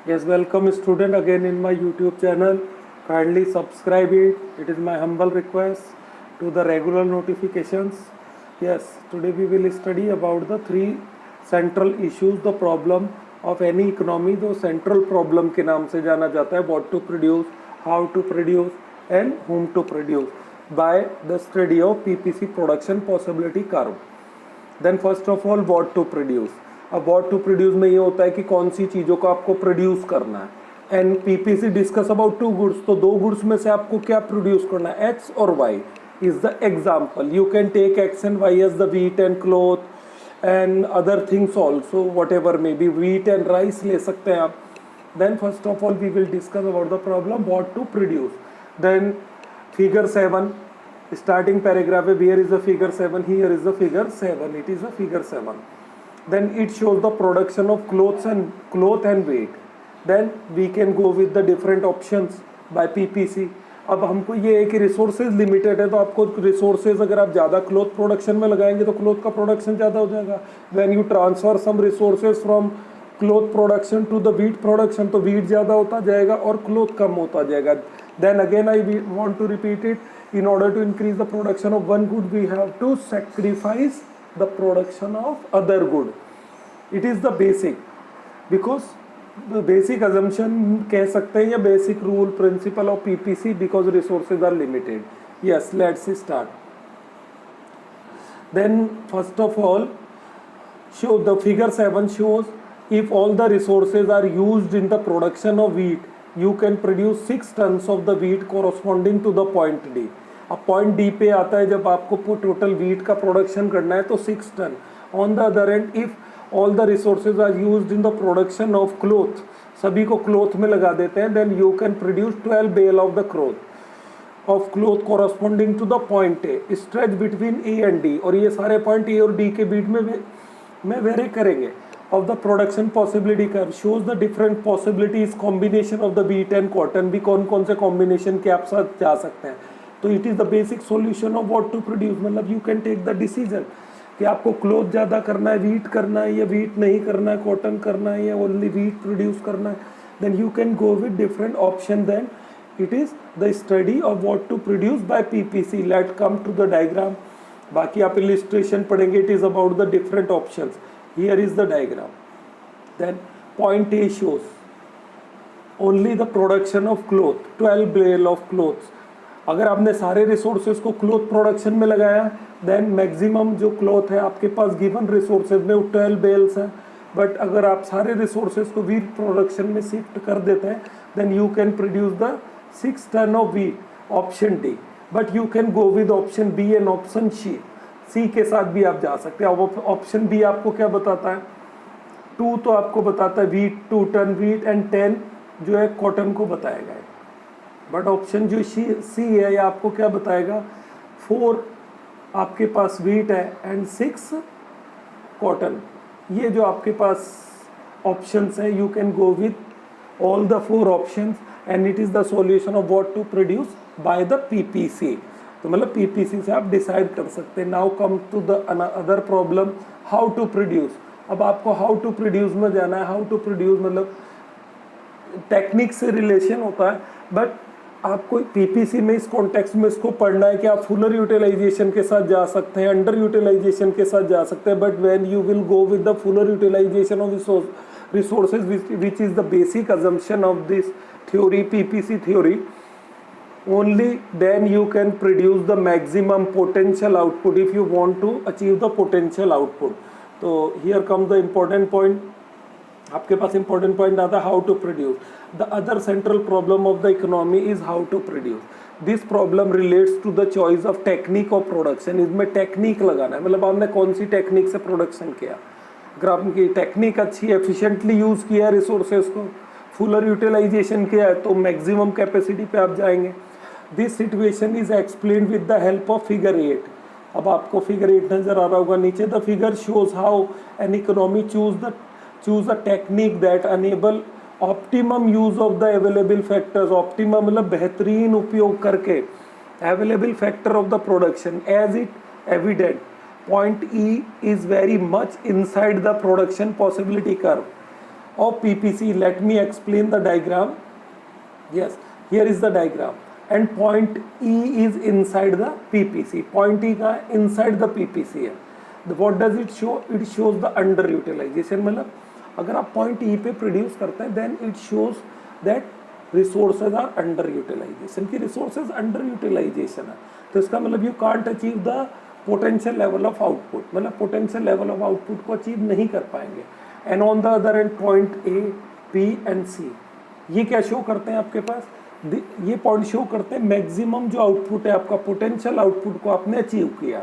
Yes, welcome student again in my YouTube channel. Kindly subscribe it. It is my humble request to the regular notifications. Yes, today we will study about the three central issues, the problem of any economy. जो central problem के नाम से जाना जाता है, what to produce, how to produce and whom to produce by the study of PPC production possibility curve. Then first of all what to produce. अब what to produce में ये होता है कि कौन सी चीज़ों को आपको प्रोड्यूस करना है. And PPC discuss about two goods, तो दो गुड्स में से आपको क्या प्रोड्यूस करना है, एक्स और Y is the example. You can take X and Y as the wheat and cloth and other things also, whatever may be wheat and rice ले सकते हैं आप. Then first of all we will discuss about the problem what to produce. Then figure 7 starting paragraph, here is the figure 7, here is the figure 7, it is the figure 7. Then it shows the production of cloth and weight. Then we can go with the different options by PPC. अब हमको ये है कि resources limited है, तो आपको resources अगर आप ज़्यादा क्लोथ प्रोडक्शन में लगाएंगे तो क्लोथ का प्रोडक्शन ज़्यादा हो जाएगा. When you transfer some resources from cloth production to the wheat production, तो वीट ज़्यादा होता जाएगा और क्लोथ कम होता जाएगा. Then again I want to repeat it. In order to increase the production of one good, we have to sacrifice the production of other good. It is the basic, because the basic assumption कह सकते हैं या basic rule principle of PPC, because resources are limited. Yes, let's start. Then first of all, show the figure 7 shows if all the resources are used in the production of wheat, you can produce 6 tons of the wheat corresponding to the point D. अब point D पे आता है जब आपको total wheat का production करना है तो 6 ton. On the other end if all the resources are used in the production of cloth, सभी को क्लोथ में लगा देते हैं, then you can produce 12 bale of the cloth corresponding to the point A stretch between A and D. और ये सारे point A और डी के बीच में वेरी करेंगे. of the production possibility curve shows the different possibilities combination of the wheat and cotton. भी कौन कौन से combination के आप साथ जा सकते हैं. तो it is the basic solution of what to produce. मतलब you can take the decision कि आपको क्लोथ ज़्यादा करना है, वीट करना है या वीट नहीं करना है, कॉटन करना है या ओनली वीट प्रोड्यूस करना है. Then you can go with different option. Then it is the study of what to produce by PPC. Let come to the diagram. बाकी आप इलिस्ट्रेशन पढ़ेंगे. It is about the different options. Here is the diagram. Then point A shows only the production of cloth, 12 bale of clothes. अगर आपने सारे resources को cloth production में लगाया, then maximum जो क्लोथ है आपके पास गिवन रिसोर्सेज में वो 12 बेल्स हैं. बट अगर आप सारे रिसोर्सेज को वीट प्रोडक्शन में शिफ्ट कर देते हैं, then you can produce the 6 ton of wheat. Option D. But you can go with option B and option C के साथ भी आप जा सकते हैं. अब ऑप्शन बी आपको क्या बताता है, 2 तो आपको बताता है वीट, 2 टन वीट एंड 10 जो है कॉटन को बताएगा. बट ऑप्शन जो सी है ये आपको क्या बताएगा, 4 आपके पास वीट है एंड 6 कॉटन. ये जो आपके पास ऑप्शंस हैं, you can go with all the 4 options and it is the solution of what to produce by the PPC. तो मतलब पीपीसी से आप डिसाइड कर सकते हैं. Now come to the other problem, how to produce. अब आपको हाउ टू प्रोड्यूस में जाना है. हाउ टू प्रोड्यूस मतलब टेक्निक से रिलेशन होता है, बट आपको पीपीसी में इस कॉन्टेक्स्ट में इसको पढ़ना है कि आप फुलर यूटिलाइजेशन के साथ जा सकते हैं, अंडर यूटिलाइजेशन के साथ जा सकते हैं. But when you will go with the fuller utilization of resources which is the basic assumption of this theory, PPC theory, only then you can produce the maximum potential output if you want to achieve the potential output. तो here comes the important point. आपके पास important point आता है how to produce. The other central problem of the economy is how to produce. This problem relates to the choice of technique of production. इसमें technique लगाना है, मतलब आपने कौन सी technique से प्रोडक्शन किया. अगर आपकी टेक्निक अच्छी है, एफिशिएंटली यूज़ किया है रिसोर्सेज को, फुलर यूटिलाइजेशन किया है, तो मैक्सिमम कैपेसिटी पे आप जाएंगे. This situation is explain with the help of figure 8. अब आपको फिगर 8 नजर आ रहा होगा नीचे. The figure shows how an economy choose a technique that enable optimum use of the available factors. Optimum मतलब बेहतरीन उपयोग करके available factor of the production. As it evident point E is very much inside the production possibility curve. of PPC. Let me explain the diagram. Yes, here is the diagram and point E is inside the PPC. Point E का inside the PPC है. What does it show? It shows the underutilization. मतलब अगर आप point E पे produce करते हैं then it shows that resources are underutilization. कि resources underutilization है तो इसका मतलब you can't achieve the potential level of output. मतलब potential level of output को achieve नहीं कर पाएंगे. And on the other end point A, B and C ये क्या शो करते हैं आपके पास? ये पॉइंट शो करते हैं मैक्सिमम जो आउटपुट है आपका पोटेंशियल आउटपुट को आपने अचीव किया.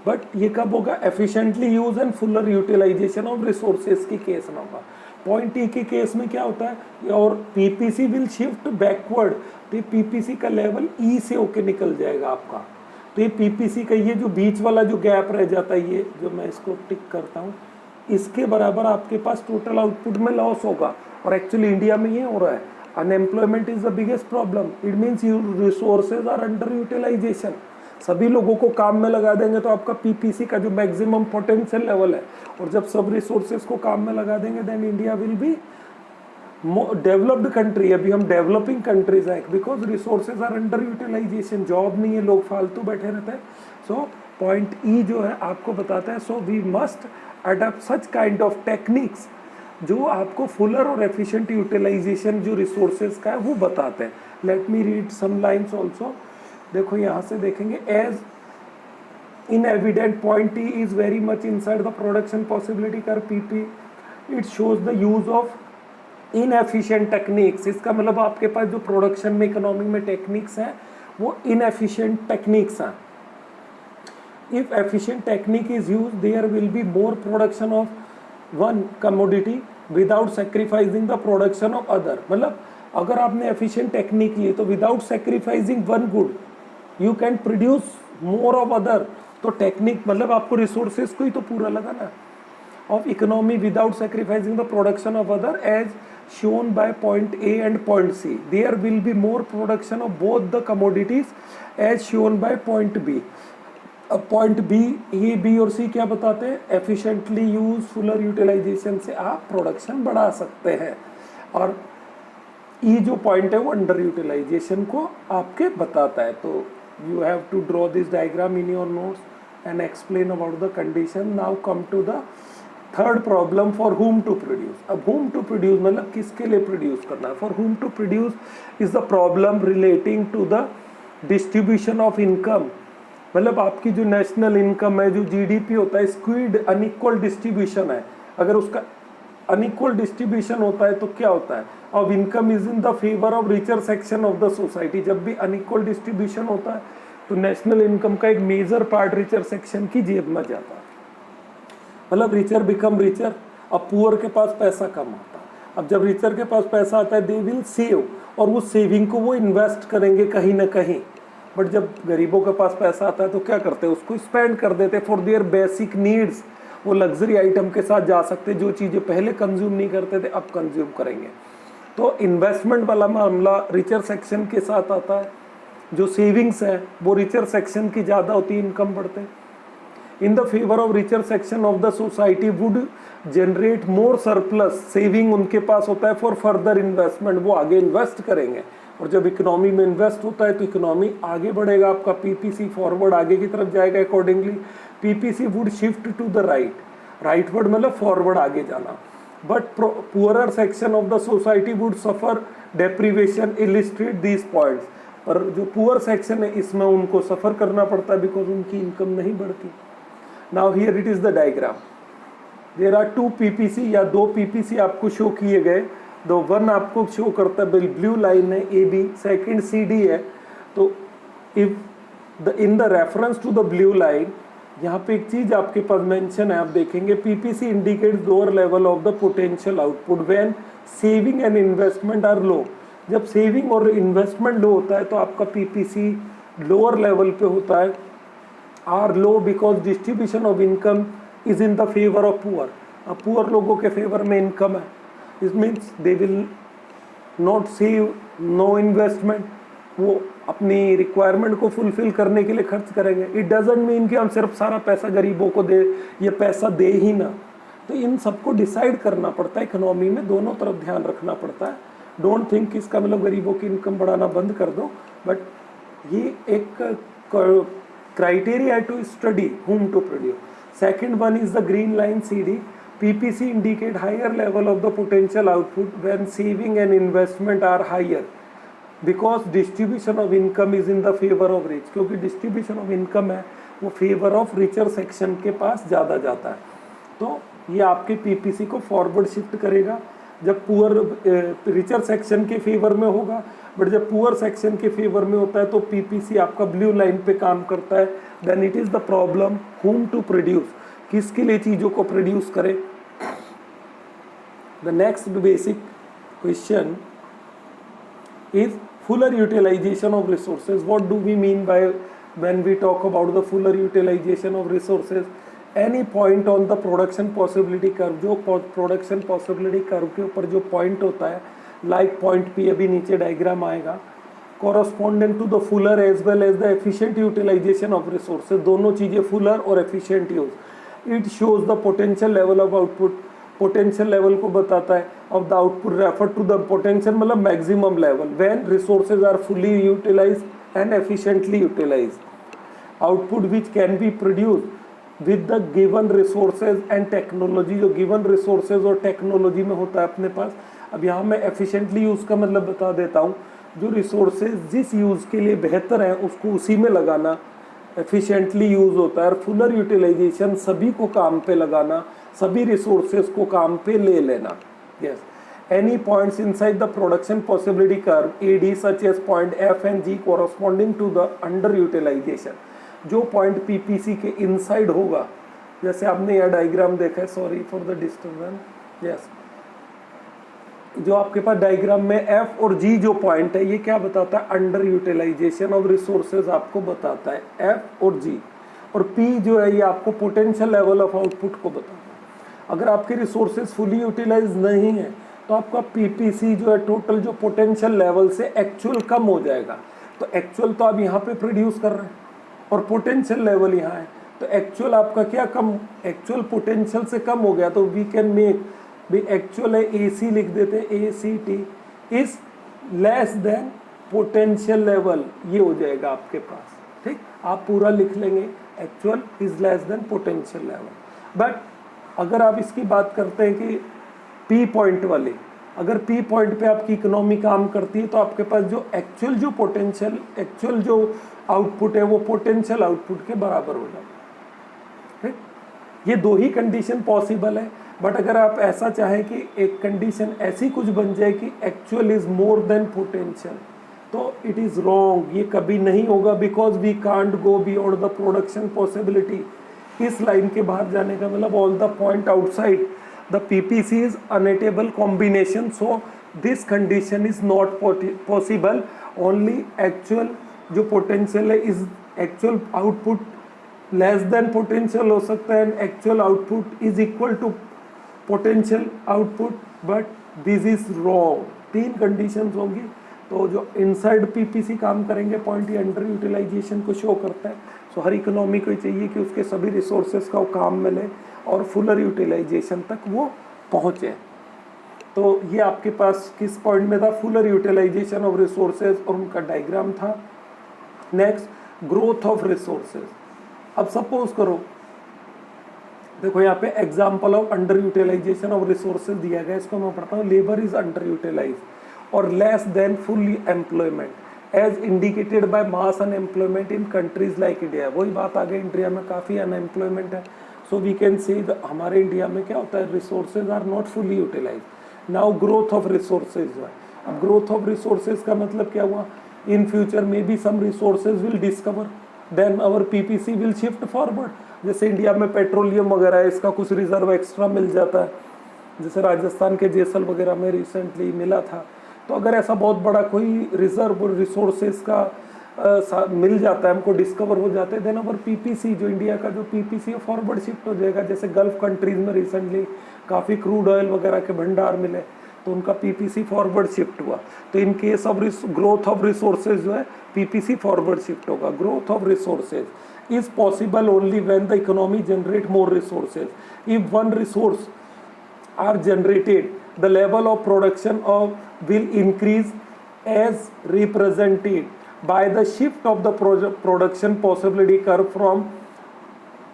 बट ये कब होगा? Efficiently use and fuller utilization of resources की केस में होगा. पॉइंट ई के केस में क्या होता है? और पीपीसी विल शिफ्ट बैकवर्ड. तो ये पीपीसी का लेवल ई से होके निकल जाएगा आपका. तो ये पीपीसी का ये जो बीच वाला जो गैप रह जाता है, ये जो मैं इसको टिक करता हूँ, इसके बराबर आपके पास टोटल आउटपुट में लॉस होगा. और एक्चुअली इंडिया में ये हो रहा है. Unemployment is the biggest problem. It means your resources are under utilization. सभी लोगों को काम में लगा देंगे तो आपका पीपीसी का जो मैक्सिमम पोटेंशियल लेवल है, और जब सब रिसोर्सेज को काम में लगा देंगे then India will be developed country. अभी हम डेवलपिंग कंट्रीज है because resources are under utilization. Job नहीं है, लोग फालतू बैठे रहते हैं. सो पॉइंट ई जो है आपको बताता है. So we must adopt such kind of techniques जो आपको फुलर और एफिशिएंट यूटिलाइजेशन जो रिसोर्सेज का है वो बताते हैं. Let me read some lines also. देखो यहाँ से देखेंगे. As in evident point E is very much inside the production possibility कर PP. It shows the use of inefficient techniques. इसका मतलब आपके पास जो प्रोडक्शन में इकोनॉमी में टेक्निक्स हैं वो इनएफिशिएंट टेक्निक्स हैं. If efficient technique is use there will be more production of one commodity without sacrificing the production of other. मतलब अगर आपने एफिशिएंट टेक्निक ली तो without sacrificing one good you can produce more of other. तो technique मतलब आपको resources को ही तो पूरा लगाना है. Of economy without sacrificing the production of other as shown by point A and point C. There will be more production of both the commodities as shown by point B. अब point B, A B और सी क्या बताते हैं? Efficiently use Fuller utilisation से आप production बढ़ा सकते हैं. और ई जो पॉइंट है वो अंडर यूटिलाइजेशन को आपके बताता है. तो you have to draw this diagram in your notes and explain about the condition. Now come to the third problem. For whom to produce. अब हुम टू प्रोड्यूस मतलब किसके लिए प्रोड्यूस करना है? For whom to produce is the problem relating to the distribution of income. मतलब आपकी जो national income है, जो जीडीपी होता है, स्क्वीड अनइक्वल डिस्ट्रीब्यूशन है. अगर उसका अनइक्वल डिस्ट्रीब्यूशन होता है तो क्या होता है? अब income is in the favour of richer section of the society. जब भी अनइक्वल डिस्ट्रीब्यूशन होता है तो नेशनल इनकम का एक मेजर पार्ट रिचर सेक्शन की जेब में जाता है. मतलब रिचर बिकम रिचर. अब पुअर के पास पैसा कम आता है. अब जब रिचर के पास पैसा आता है दे विल सेव, और वो सेविंग को वो इन्वेस्ट करेंगे कहीं ना कहीं. बट जब गरीबों के पास पैसा आता है तो क्या करते हैं? उसको स्पेंड कर देते फॉर देयर बेसिक नीड्स. वो लग्जरी आइटम के साथ जा सकते, जो चीज़ें पहले कंज्यूम नहीं करते थे अब कंज्यूम करेंगे. तो इन्वेस्टमेंट वाला मामला रिचर सेक्शन के साथ आता है. जो सेविंग्स है वो रिचर सेक्शन की ज़्यादा होती है, इनकम बढ़ते. In the favour of richer section of the society would generate more surplus. Saving उनके पास होता है फॉर फर्दर इन्वेस्टमेंट. वो आगे इन्वेस्ट करेंगे, और जब इकोनॉमी में इन्वेस्ट होता है तो इकोनॉमी आगे बढ़ेगा. आपका पीपीसी फॉरवर्ड आगे की तरफ जाएगा. Accordingly PPC would shift to the right. Rightward मतलब फॉरवर्ड आगे जाना. But poorer section of the society would suffer deprivation. Illustrate these points. पर जो पुअर सेक्शन है इसमें उनको सफ़र करना पड़ता है बिकॉज उनकी इनकम नहीं बढ़ती. Now here it is the diagram. There are two PPC या दो पीपीसी आपको शो किए गए. दो वन आपको शो करता है ब्लू लाइन है A B, second C D है. तो if the in the reference to the blue line यहाँ पे एक चीज़ आपके पास मेंशन है, आप देखेंगे PPC indicates lower level of the potential output when saving and investment are low. जब सेविंग और इन्वेस्टमेंट लो होता है तो आपका पीपीसी लोअर लेवल पे होता है. Are low because distribution of income is in the favour of poor. अब पुअर लोगों के फेवर में इनकम है. It means they will not save, no investment. वो अपनी रिक्वायरमेंट को फुलफिल करने के लिए खर्च करेंगे. इट डजेंट मीन कि हम सिर्फ सारा पैसा गरीबों को दे, ये पैसा दे ही ना. तो इन सबको डिसाइड करना पड़ता है इकोनॉमी में, दोनों तरफ ध्यान रखना पड़ता है। डोंट थिंक इसका मतलब गरीबों की इनकम बढ़ाना बंद कर दो, बट ये एक criteria to study whom to produce. Second one is the green line CD. PPC indicate higher level of the potential output when saving and investment are higher because distribution of income is in the favor of rich. क्योंकि distribution of income है वो favor of richer section के पास ज़्यादा जाता है, तो ये आपके PPC को फॉरवर्ड शिफ्ट करेगा जब पुअर रिचर सेक्शन के फेवर में होगा, बट जब पुअर सेक्शन के फेवर में होता है तो पीपीसी आपका ब्लू लाइन पे काम करता है। Then it is the problem whom to produce, किसके लिए चीज़ों को प्रोड्यूस करें। The next basic question is fuller utilization of resources. What do we mean by when we talk about the fuller utilization of resources? Any point on the production possibility curve, जो production possibility curve के ऊपर जो point होता है, like point P, अभी नीचे diagram आएगा, corresponding to the fuller as well as the efficient utilization of resources, दोनों चीज़ें fuller और efficient use. It shows the potential level of output, potential level को बताता है of the output refer to the potential मतलब maximum level when resources are fully utilized and efficiently utilized. Output which can be produced with the given resources and technology, जो given resources और technology में होता है अपने पास। अब यहाँ मैं efficiently use का मतलब बता देता हूँ, जो resources जिस use के लिए बेहतर है उसको उसी में लगाना efficiently use होता है, और fuller utilization सभी को काम पे लगाना, सभी resources को काम पे ले लेना। Yes. Any points inside the production possibility curve AD such as point F and G corresponding to the underutilization, जो पॉइंट पीपीसी के इनसाइड होगा, जैसे आपने यह डायग्राम देखा है, sorry for the disturbance, yes, जो आपके पास डायग्राम में एफ और जी जो पॉइंट है ये क्या बताता है, अंडर यूटिलाइजेशन ऑफ रिसोर्सेज आपको बताता है एफ और जी, और पी जो है ये आपको पोटेंशियल लेवल ऑफ आउटपुट को बताता है। अगर आपके रिसोर्सेज फुली यूटिलाइज नहीं है तो आपका पीपीसी जो है टोटल जो पोटेंशियल लेवल से एक्चुअल कम हो जाएगा। तो एक्चुअल तो आप यहाँ पे प्रोड्यूस कर रहे हैं और पोटेंशियल लेवल यहाँ है, तो एक्चुअल आपका क्या कम, एक्चुअल पोटेंशियल से कम हो गया, तो वी कैन मेक भी एक्चुअल है ए सी लिख देते हैं, A C T is less than potential level, ये हो जाएगा आपके पास। ठीक, आप पूरा लिख लेंगे actual is less than potential level. But अगर आप इसकी बात करते हैं कि पी पॉइंट वाले, अगर पी पॉइंट पे आपकी इकोनॉमी काम करती है तो आपके पास जो एक्चुअल जो पोटेंशियल एक्चुअल जो आउटपुट है वो पोटेंशियल आउटपुट के बराबर हो जाता है। ठीक, ये दो ही कंडीशन पॉसिबल है। बट अगर आप ऐसा चाहें कि एक कंडीशन ऐसी कुछ बन जाए कि actual is more than potential, तो इट इज़ रॉन्ग, ये कभी नहीं होगा, because we can't go beyond the production possibility. इस लाइन के बाहर जाने का मतलब all the point outside the PPC is unattainable combination, so this condition is not possible. Only actual जो potential है is actual output less than potential हो सकता है, and actual output is equal to potential output, but this is wrong. तीन conditions होंगी, तो जो inside PPC काम करेंगे पॉइंट ये अंडर यूटिलाइजेशन को शो करता है। सो हर इकोनॉमी को चाहिए कि उसके सभी रिसोर्सेज का काम मिले और फुलर यूटिलाइजेशन तक वो पहुँचे। तो ये आपके पास किस पॉइंट में था, फुलर यूटिलाइजेशन ऑफ रिसोर्सेज, और उनका डायग्राम था। Next, growth of resources. अब सपोज करो, देखो यहाँ पे example of under utilization of resources दिया गया, इसको मैं पढ़ता हूँ। लेबर इज अंडर यूटिलाइज और less than full employment as indicated by mass unemployment in countries like India. वही बात आ गई, इंडिया में काफ़ी अनएम्प्लॉयमेंट है। सो वी कैन से हमारे इंडिया में क्या होता है, resources are not fully utilise. Now growth of resources है। अब ग्रोथ ऑफ रिसोर्सेज का मतलब क्या हुआ, इन फ्यूचर में be some resources will discover, then our PPC will shift forward. जैसे इंडिया में पेट्रोलियम वगैरह है, इसका कुछ रिजर्व एक्स्ट्रा मिल जाता है, जैसे राजस्थान के जैसल वगैरह में रिसेंटली मिला था। तो अगर ऐसा बहुत बड़ा कोई रिजर्व रिसोर्सेज का मिल जाता है, हमको डिस्कवर हो जाते हैं, देन अवर पीपीसी जो इंडिया का जो पीपीसी है फॉरवर्ड शिफ्ट हो जाएगा। जैसे गल्फ कंट्रीज में रिसेंटली काफ़ी क्रूड ऑयल वगैरह के भंडार मिले, तो उनका पीपीसी फॉरवर्ड शिफ्ट हुआ। तो in case of growth of resources जो है पीपीसी फॉरवर्ड शिफ्ट होगा। Growth of resources is possible only when the economy generate more resources. If one resource are generated, the level of production will increase as represented by the shift of the production possibility curve from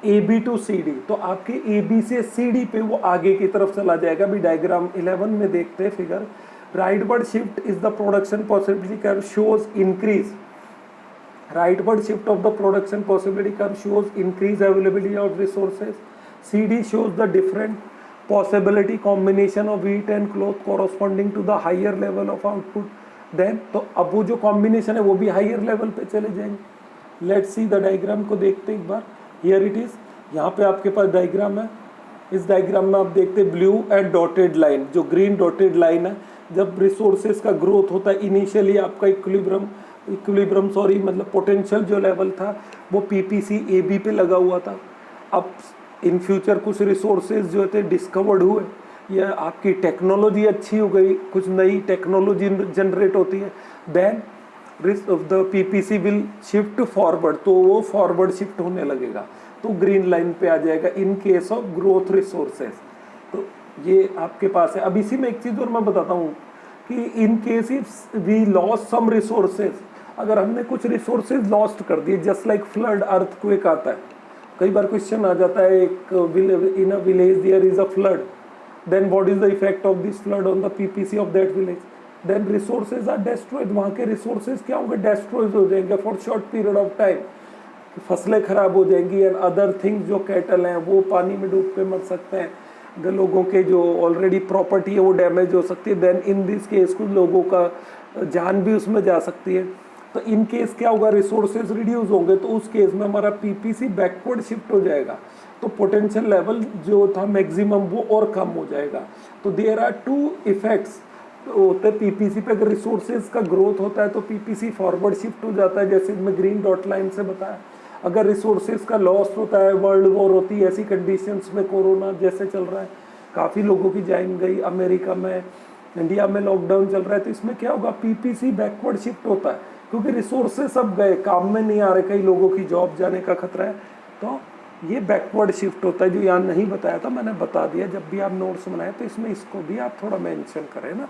AB to CD। तो आपके AB से CD पे वो आगे की तरफ चला जाएगा। अभी डायग्राम 11 में देखते हैं figure. Rightward shift is the production possibility curve shows increase. Rightward shift of the production possibility curve shows increase availability of resources. CD shows the different possibility combination of wheat and cloth corresponding to the higher level of output। then तो अब वो जो combination है वो भी higher level पे चले जाएंगे। लेट्स सी द डायग्राम को देखते एक बार। हियर इट इज, यहाँ पे आपके पास डायग्राम है। इस डायग्राम में आप देखते हैं ब्लू एंड डॉटेड लाइन, जो ग्रीन डॉटेड लाइन है, जब रिसोर्सेज का ग्रोथ होता है इनिशियली आपका इक्विलिब्रियम मतलब पोटेंशियल जो लेवल था वो पीपीसी एबी पे लगा हुआ था। अब इन फ्यूचर कुछ रिसोर्सेज जो थे डिस्कवर्ड हुए, या आपकी टेक्नोलॉजी अच्छी हो गई, कुछ नई टेक्नोलॉजी जनरेट होती है, then the PPC will shift forward, तो वो फॉरवर्ड शिफ्ट होने लगेगा, तो ग्रीन लाइन पे आ जाएगा in case of growth resources. तो ये आपके पास है। अब इसी में एक चीज़ और मैं बताता हूँ कि in case if we lost some resources, अगर हमने कुछ रिसोर्सेज लॉस्ट कर दिए, जस्ट लाइक फ्लड अर्थक्वेक आता है, कई बार क्वेश्चन आ जाता है एक in a village there is a flood, then what is the effect of this flood on the PPC of that village, then resources are destroyed. वहाँ के रिसोर्सेज क्या होंगे, डेस्ट्रॉयड हो जाएंगे for short period of time, फसलें खराब हो जाएंगी एंड अदर थिंग्स, जो कैटल हैं वो पानी में डूब के मर सकते हैं, अगर लोगों के जो ऑलरेडी प्रॉपर्टी है वो डैमेज हो सकती है, देन इन दिस केस कुछ लोगों का जान भी उसमें जा सकती है। तो इन केस क्या होगा, रिसोर्सेज रिड्यूस होंगे, तो उस केस में हमारा पीपीसी बैकवर्ड शिफ्ट हो जाएगा, तो पोटेंशियल लेवल जो था मैक्सिमम वो और कम हो जाएगा। तो देयर आर टू इफेक्ट्स होते हैं पीपीसी पे। अगर रिसोर्सेज का ग्रोथ होता है तो पीपीसी फॉरवर्ड शिफ्ट हो जाता है, जैसे मैं ग्रीन डॉट लाइन से बताया। अगर रिसोर्सेज का लॉस होता है, वर्ल्ड वॉर होती है, ऐसी कंडीशंस में कोरोना जैसे चल रहा है, काफ़ी लोगों की जान गई, अमेरिका में, इंडिया में लॉकडाउन चल रहा है, तो इसमें क्या होगा, पीपीसी बैकवर्ड शिफ्ट होता है, क्योंकि रिसोर्सेज सब गए, काम में नहीं आ रहे, कई लोगों की जॉब जाने का खतरा है, तो ये बैकवर्ड शिफ्ट होता है। जो यहाँ नहीं बताया था मैंने बता दिया, जब भी आप नोट्स बनाए तो इसमें इसको भी आप थोड़ा मेंशन करें ना।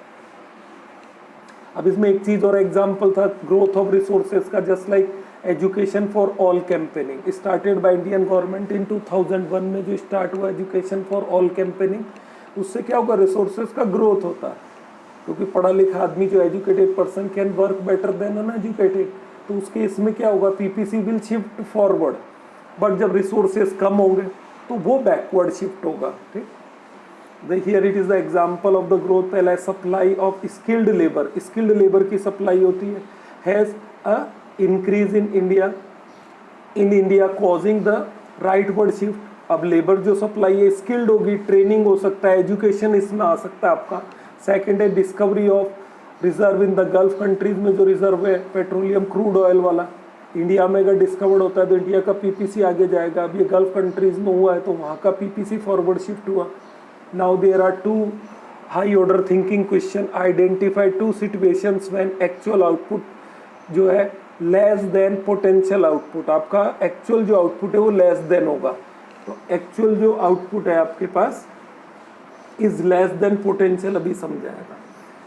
अब इसमें एक चीज़ और एग्जांपल था ग्रोथ ऑफ रिसोर्सेज का, just like education for all campaigning started by Indian government in 2001 में जो स्टार्ट हुआ एजुकेशन फॉर ऑल कैंपेनिंग, उससे क्या होगा, रिसोर्सेज का ग्रोथ होता है, क्योंकि पढ़ा लिखा आदमी जो educated person can work better than uneducated, तो उसके इसमें क्या होगा, PPC will shift forward, but जब रिसोर्सेज कम होंगे तो वो बैकवर्ड शिफ्ट होगा। ठीक, here it is the example of the growth. पहला है supply of skilled labour, skilled labour की सप्लाई होती है, has a increase in India causing the rightward shift. अब लेबर जो सप्लाई है स्किल्ड होगी, ट्रेनिंग हो सकता है, एजुकेशन इसमें आ सकता है आपका। सेकेंड है discovery of reserve in the gulf countries में जो रिजर्व है पेट्रोलियम क्रूड ऑयल वाला, इंडिया में अगर डिस्कवर्ड होता है तो इंडिया का पीपीसी आगे जाएगा। अब ये गल्फ कंट्रीज में हुआ है तो वहाँ का पीपीसी फॉरवर्ड शिफ्ट हुआ। Now there are two high order thinking question, identify two situations when actual output जो है लेस देन पोटेंशियल आउटपुट। आपका एक्चुअल जो आउटपुट है वो लेस देन होगा, तो एक्चुअल जो आउटपुट है आपके पास इज लेस देन पोटेंशियल, अभी समझाएगा।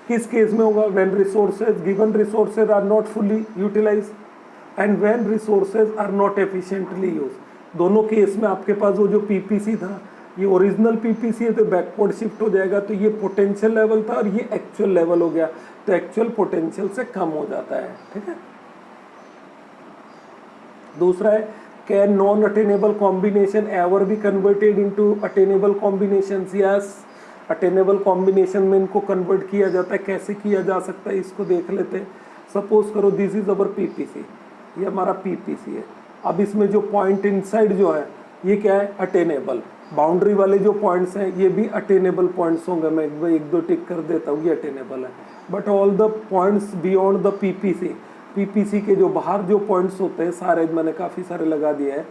किस केस में होगा, when resources given resources are not fully utilise and when resources are not efficiently use. दोनों केस में आपके पास वो जो पीपीसी था, ये ओरिजिनल पीपीसी है तो बैकवर्ड शिफ्ट हो जाएगा, तो ये पोटेंशियल लेवल था और ये एक्चुअल लेवल हो गया, तो एक्चुअल पोटेंशियल से कम हो जाता है। ठीक है, दूसरा है can non attainable combination ever be converted into attainable combinations. Yes, attainable combination में इनको कन्वर्ट किया जाता है। कैसे किया जा सकता है इसको देख लेते हैं। सपोज करो दिस इज अवर पीपीसी, ये हमारा पीपीसी है। अब इसमें जो पॉइंट इनसाइड जो है ये क्या है, अटेनेबल। बाउंड्री वाले जो पॉइंट्स हैं ये भी अटेनेबल पॉइंट्स होंगे, मैं एक दो टिक कर देता हूँ, ये अटेनेबल है। But all the points beyond the PPC, PPC के जो बाहर जो पॉइंट्स होते हैं सारे, मैंने काफ़ी सारे लगा दिए हैं,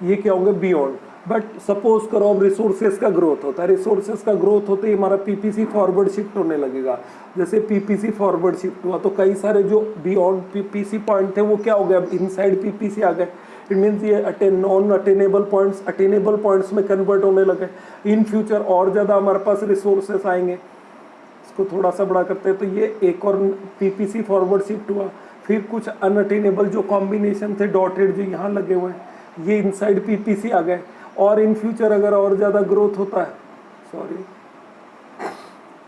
ये क्या होंगे, बियॉन्ड। बट सपोज करो अब रिसोर्सेज का ग्रोथ होता है, रिसोर्सेज का ग्रोथ होते ही हमारा पीपीसी फॉरवर्ड शिफ्ट होने लगेगा। जैसे पीपीसी फॉरवर्ड शिफ्ट हुआ तो कई सारे जो बियॉन्ड पीपीसी पॉइंट थे वो क्या हो गया, इनसाइड पीपीसी आ गए। इट मीन्स ये non attainable points attainable points में कन्वर्ट होने लगे। इन फ्यूचर और ज़्यादा हमारे पास रिसोर्सेस आएंगे। इसको थोड़ा सा बड़ा करते हैं तो ये एक और पीपीसी फॉरवर्ड शिफ्ट हुआ। फिर कुछ अनअटेनेबल जो कॉम्बिनेशन थे डॉटेड जो यहाँ लगे हुए हैं ये इनसाइड पीपीसी आ गए। और इन फ्यूचर अगर और ज़्यादा ग्रोथ होता है, सॉरी,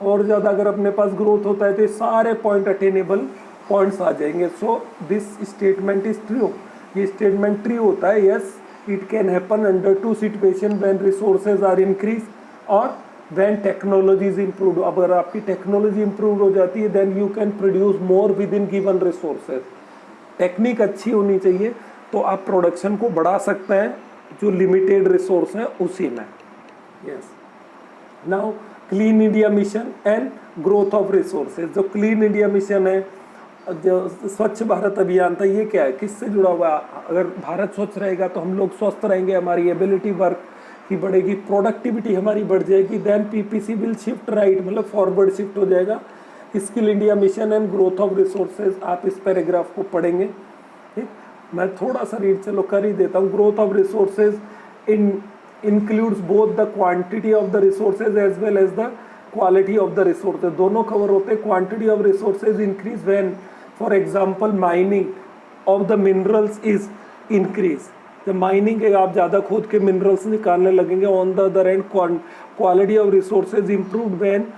और ज़्यादा अगर अपने पास ग्रोथ होता है तो ये सारे पॉइंट अटेनेबल पॉइंट्स आ जाएंगे। So this statement is true. ये स्टेटमेंट ट्रू होता है। Yes, it can happen under two situation when resources are increase और व्हेन टेक्नोलॉजी इज इम्प्रूव। अब अगर आपकी टेक्नोलॉजी इम्प्रूव हो जाती है then you can produce more within given resources. Technique अच्छी होनी चाहिए तो आप प्रोडक्शन को बढ़ा सकते हैं जो लिमिटेड रिसोर्स हैं उसी में। Yes, now clean India mission and growth of resources. जो क्लीन इंडिया मिशन है, जो स्वच्छ भारत अभियान था, ये क्या है, किससे जुड़ा हुआ है? अगर भारत स्वच्छ रहेगा तो हम लोग स्वस्थ रहेंगे, हमारी एबिलिटी वर्क की बढ़ेगी, प्रोडक्टिविटी हमारी बढ़ जाएगी, then PPC will shift right, मतलब फॉरवर्ड शिफ्ट हो जाएगा। Skill India mission and growth of resources, आप इस पैराग्राफ को पढ़ेंगे। ठीक, मैं थोड़ा सा रीड चलो कर ही देता हूँ। Growth of resources includes both the quantity of the resources as well as the quality of the resources। दोनों कवर होते हैं। quantity of resources increase when for example mining of the minerals is increase। जब mining है आप ज़्यादा खोद के minerals निकालने लगेंगे। On the other end quality of resources improve when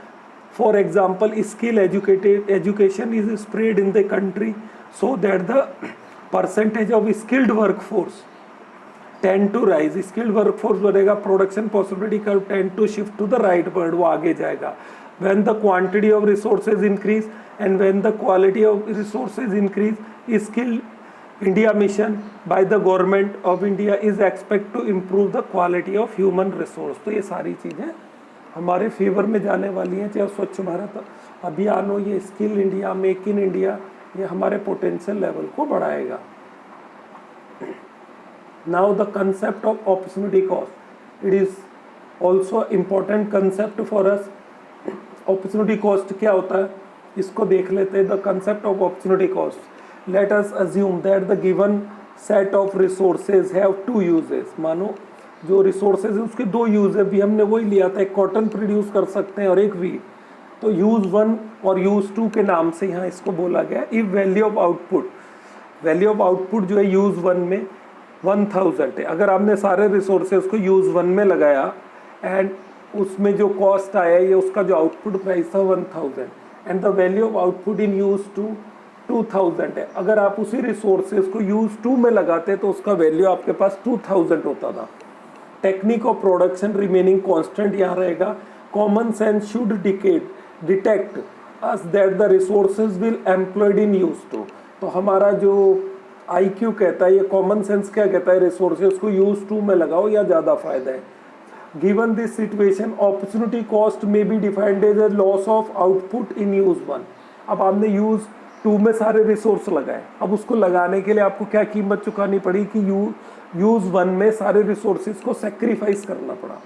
for example skill education is spread in the country so that the percentage of skilled workforce tend to rise. Skilled workforce बढ़ेगा, production possibility curve tend to shift to the rightward, वो आगे जाएगा। When the quantity of resources increase and when the quality of resources increase, skilled India mission by the government of India is expect to improve the quality of human resource. तो ये सारी चीज़ें हमारे favour में जाने वाली हैं, चाहे स्वच्छ भारत अभियान हो, ये skill India, make in India, ये हमारे पोटेंशियल लेवल को बढ़ाएगा। Now the concept of opportunity cost, it is also important concept for us। opportunity cost क्या होता है इसको देख लेते हैं। the concept of opportunity cost, let us assume that the given set of resources have two uses। मानो जो resources है उसके दो यूज है, भी हमने वही लिया था, एक कॉटन प्रोड्यूस कर सकते हैं और एक वीट। तो यूज वन और यूज टू के नाम से यहाँ इसको बोला गया। If value of output, value of output जो है यूज वन में 1000 है। अगर आपने सारे रिसोर्सेज को यूज़ वन में लगाया एंड उसमें जो कॉस्ट आया ये उसका जो आउटपुट प्राइस था 1000 and the value of output in use two 2000 है। अगर आप उसी रिसोर्सेज को यूज़ टू में लगाते तो उसका वैल्यू आपके पास 2000 होता था। Technique of production remaining constant यहाँ रहेगा। Common sense should detect us that the resources will employed in use two. तो हमारा जो IQ कहता है, ये कॉमन सेंस क्या कहता है, रिसोर्सेज को यूज टू में लगाओ या ज़्यादा फायदा है। Given this situation opportunity cost में be defined as a loss of output in use one. अब आपने यूज टू में सारे रिसोर्स लगाए, अब उसको लगाने के लिए आपको क्या कीमत चुकानी पड़ी कि यूज वन में सारे रिसोर्सेज को सेक्रीफाइस करना पड़ा।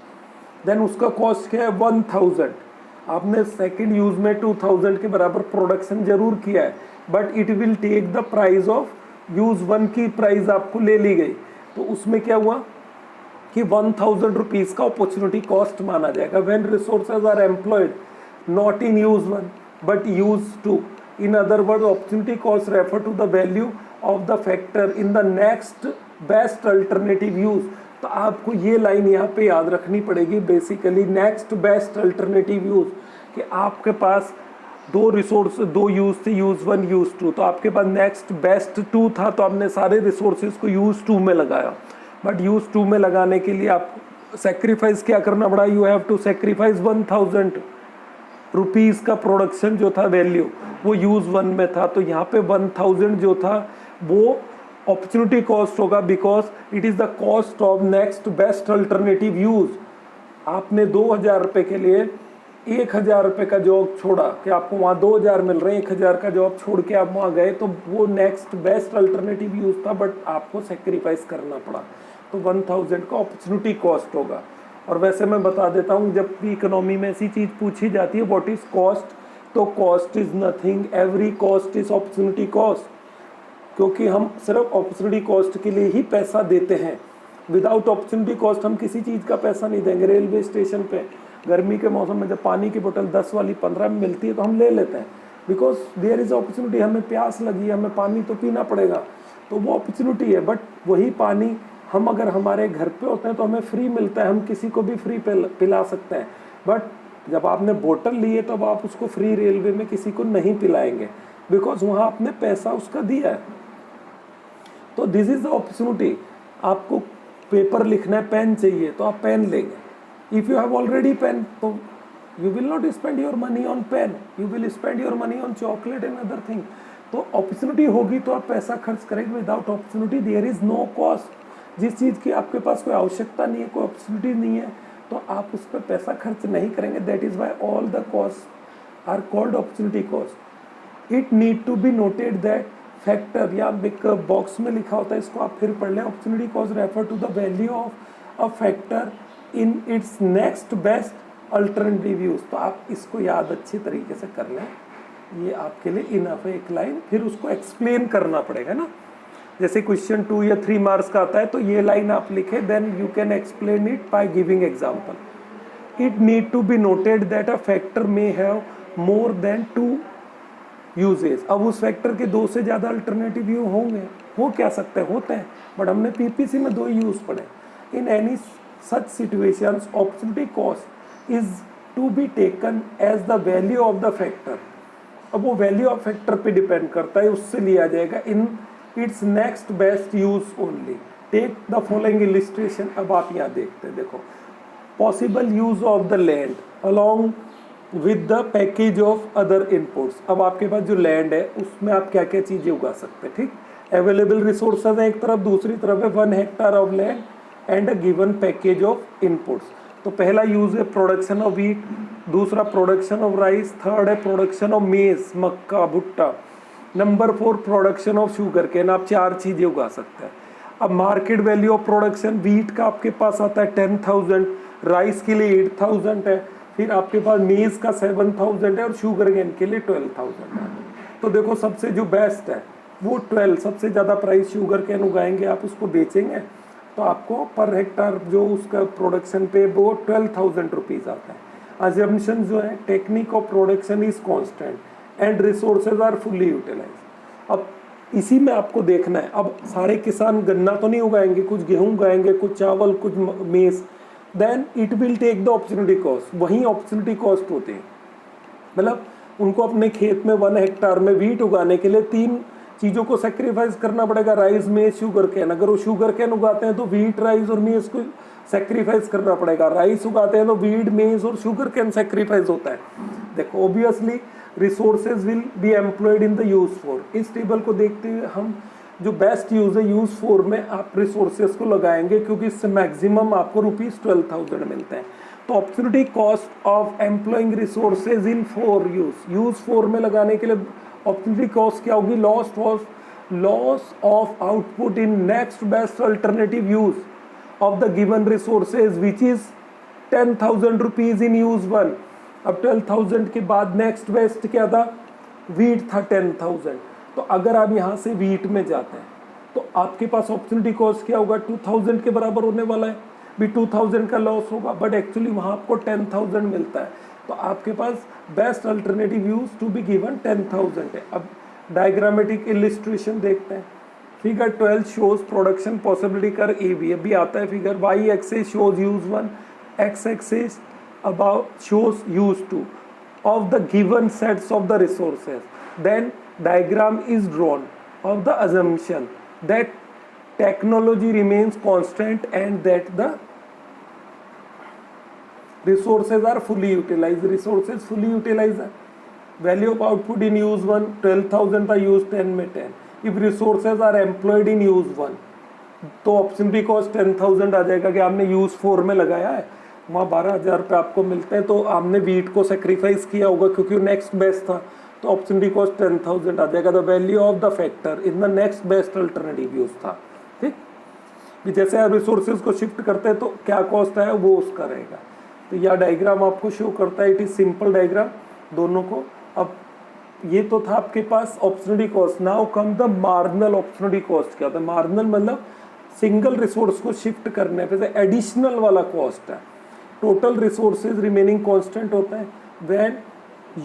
देन उसका कॉस्ट क्या है 1000। आपने सेकेंड यूज में 2000 के बराबर प्रोडक्शन जरूर किया है but it will take the price of use one की प्राइस आपको ले ली गई। तो उसमें क्या हुआ कि 1000 रुपीज़ का अपॉर्चुनिटी कॉस्ट माना जाएगा। When resources are employed not in use one but use two, in other word opportunity cost refer to the value of the factor in the next best alternative use. तो आपको ये line यहाँ पे याद रखनी पड़ेगी, basically next best alternative use, कि आपके पास दो रिसोर्स, दो यूज थे, यूज वन यूज टू, तो आपके पास नेक्स्ट बेस्ट टू था तो आपने सारे रिसोर्सेज को यूज टू में लगाया। बट यूज टू में लगाने के लिए आप सेक्रीफाइस क्या करना पड़ा, you have to sacrifice 1000 rupees का प्रोडक्शन जो था वैल्यू वो यूज वन में था। तो यहाँ पे 1000 जो था वो अपॉर्चुनिटी कॉस्ट होगा because it is the cost of next best alternative use. आपने 2000 रुपये के लिए 1000 रुपये का जॉब छोड़ा कि आपको वहाँ 2000 मिल रहे हैं, 1000 का जॉब छोड़ के आप वहाँ गए तो वो नेक्स्ट बेस्ट अल्टरनेटिव यूज था बट आपको सेक्रीफाइस करना पड़ा। तो 1000 का अपॉर्चुनिटी कॉस्ट होगा। और वैसे मैं बता देता हूँ जब भी इकोनॉमी में ऐसी चीज़ पूछी जाती है व्हाट इज़ कॉस्ट, तो cost is nothing, every cost is opportunity cost. क्योंकि हम सिर्फ अपॉर्चुनिटी कॉस्ट के लिए ही पैसा देते हैं। विदाउट अपॉर्चुनिटी कॉस्ट हम किसी चीज़ का पैसा नहीं देंगे। रेलवे स्टेशन पे गर्मी के मौसम में जब पानी की बोतल 10 वाली 15 में मिलती है तो हम ले लेते हैं, बिकॉज देयर इज़ अपॉर्चुनिटी। हमें प्यास लगी, हमें पानी तो पीना पड़ेगा, तो वो अपॉर्चुनिटी है। बट वही पानी हम अगर हमारे घर पे होते हैं तो हमें फ्री मिलता है, हम किसी को भी फ्री पिला सकते हैं। बट जब आपने बोतल ली है तब आप उसको फ्री रेलवे में किसी को नहीं पिलाएंगे, बिकॉज वहाँ आपने पैसा उसका दिया है। तो दिस इज द अपॉर्चुनिटी। आपको पेपर लिखना है, पेन चाहिए तो आप पेन लेंगे। If you have already pen तो you will not spend your money on pen, you will spend your money on chocolate and other thing. तो अपॉर्चुनिटी होगी तो आप पैसा खर्च करेंगे। Without opportunity there is no cost. जिस चीज़ की आपके पास कोई आवश्यकता नहीं है, कोई अपॉर्चुनिटी नहीं है, तो आप उस पर पैसा खर्च नहीं करेंगे। That is why all the cost are called opportunity cost. It need to be noted that factor, या एक बॉक्स में लिखा होता है, इसको आप फिर पढ़ लें। Opportunity cost refer to the value of a factor in its next best alternative use. तो आप इसको याद अच्छी तरीके से कर लें, ये आपके लिए इनफ है। एक लाइन फिर उसको एक्सप्लेन करना पड़ेगा ना, जैसे क्वेश्चन 2 या 3 मार्क्स का आता है तो ये लाइन आप लिखें, then you can explain it by giving example. It need to be noted that a factor may have more than 2 uses. अब उस फैक्टर के 2 से ज़्यादा अल्टरनेटिव यूज होंगे, हो क्या सकते हैं, होते हैं, बट हमने पीपीसी में 2 यूज पढ़े। In any such situations opportunity cost is to be taken as the value of the factor. अब वो वैल्यू ऑफ फैक्टर पे डिपेंड करता है, उससे लिया जाएगा in its next best use only. Take the following illustration. अब आप यहाँ देखते हैं, देखो, possible use of the land along with the package of other inputs. अब आपके पास जो लैंड है उसमें आप क्या क्या चीज़ें उगा सकते हैं, ठीक। अवेलेबल रिसोर्सेज है एक तरफ, दूसरी तरफ है 1 hectare of land and a given package of inputs. तो पहला यूज है प्रोडक्शन ऑफ व्हीट, दूसरा प्रोडक्शन ऑफ राइस, थर्ड है प्रोडक्शन ऑफ मेज, मक्का, भुट्टा, number 4 production of sugarcane. आप 4 चीज़ें उगा सकते हैं। अब market value of production wheat का आपके पास आता है 10,000, राइस के लिए 8,000 है, फिर आपके पास मेज का 7,000 है और शुगर केन के लिए 12,000 है। तो देखो सबसे जो बेस्ट है वो 12, सबसे ज़्यादा प्राइस शुगर केन उगाएंगे, आप उसको बेचेंगे तो आपको पर हेक्टर जो उसका प्रोडक्शन पे वो 12,000 रुपीज़ आता है। अजम्पशन जो है, technique of production is constant and resources are fully utilize. अब इसी में आपको देखना है, अब सारे किसान गन्ना तो नहीं उगाएंगे, कुछ गेहूं उगाएंगे, कुछ चावल, कुछ maize, then it will take the opportunity cost. वहीं अपॉर्चुनिटी कॉस्ट होती है, मतलब उनको अपने खेत में 1 हेक्टर में व्हीट उगाने के लिए 3 चीज़ों को सेक्रीफाइस करना पड़ेगा, राइस, मेज, शुगर केन। अगर वो शुगर केन उगाते हैं तो व्हीट, राइस और मेज को सेक्रीफाइस करना पड़ेगा। राइस उगाते हैं तो व्हीट, मेज और शुगर केन सेक्रीफाइस होता है। देखो obviously resources will be employed in the use for. इस टेबल को देखते हुए हम जो बेस्ट यूज है यूज फॉर में आप रिसोर्सेज को लगाएंगे, क्योंकि इससे मैक्सिमम आपको ₹12,000 मिलते हैं। तो opportunity cost of employing resources in for use for में लगाने के लिए अपॉर्चुनिटी कॉस्ट क्या होगी, loss of output in next best alternative use of the given resources which is 10,000 rupees in use 1। अब 12,000 के बाद नेक्स्ट बेस्ट क्या था, व्हीट था 10,000। तो अगर आप यहाँ से व्हीट में जाते हैं तो आपके पास अपॉर्चुनिटी कॉस्ट क्या होगा, 2,000 के बराबर होने वाला है, भी 2,000 का लॉस होगा, बट एक्चुअली वहाँ आपको 10,000 मिलता है। तो आपके पास best alternative use to be given 10,000 है। अब डायग्रामेटिक इलिस्ट्रेशन देखते हैं। फिगर 12 शोज प्रोडक्शन पॉसिबिलिटी कर ए बी, अभी आता है figure. Y axis shows use 1, X axis about shows use 2 of the given sets of the resources. Then diagram is drawn of the assumption that technology remains constant and that the resources are fully utilized. Resources fully utilized है। Value of output in use 1 12,000 था, use 10 में 10। If resources are employed in use 1 तो opportunity cost 10,000 आ जाएगा कि आपने use 4 में लगाया है, वहाँ 12,000 रुपये आपको मिलते हैं। तो आपने व्हीट को सेक्रीफाइस किया होगा क्योंकि नेक्स्ट बेस्ट था, तो अपॉर्चुनिटी कॉस्ट 10,000 आ जाएगा। The value of the factor in the next best alternative use था, ठीक। कि जैसे आप रिसोर्सेज को शिफ्ट करते हैं तो क्या कॉस्ट है वो उसका रहेगा। तो यह डायग्राम आपको शो करता है, इट इज सिंपल डायग्राम दोनों को। अब ये तो था आपके पास ऑप्शनरी cost. Now come the marginal ऑप्शनरी कॉस्ट। क्या होता है मार्जिनल? मतलब सिंगल रिसोर्स को शिफ्ट करने पे से एडिशनल वाला कॉस्ट है। टोटल रिसोर्सेज रिमेनिंग कांस्टेंट होता है when